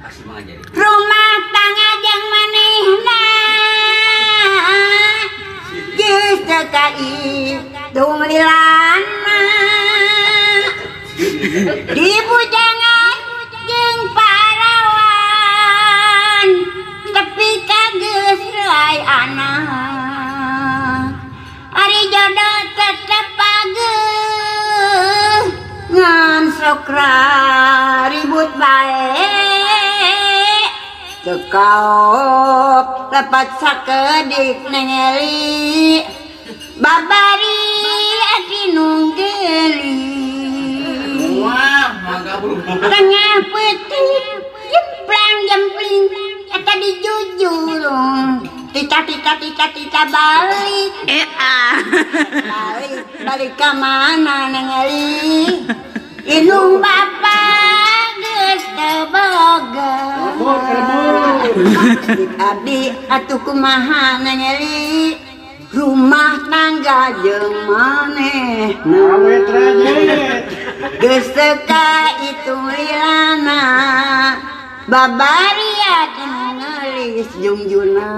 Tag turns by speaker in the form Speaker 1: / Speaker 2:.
Speaker 1: rumah tangga jeung manehna geus teu kahitung lilana di bujangan jeung parawan tapi kageus rayana ari jodoh tetep pageuh ngan sok ribut bae cekaup lepat sakedik nengeli babari adi nunggeli tengah putih jemplang jempling eta dijujur tika balik balik ke mana nengeli inung bapak geus teu boga abdi atuh kumaha nengeli rumah tangga jeung manehna geus teu kahitung lilana babariat geus jungjuna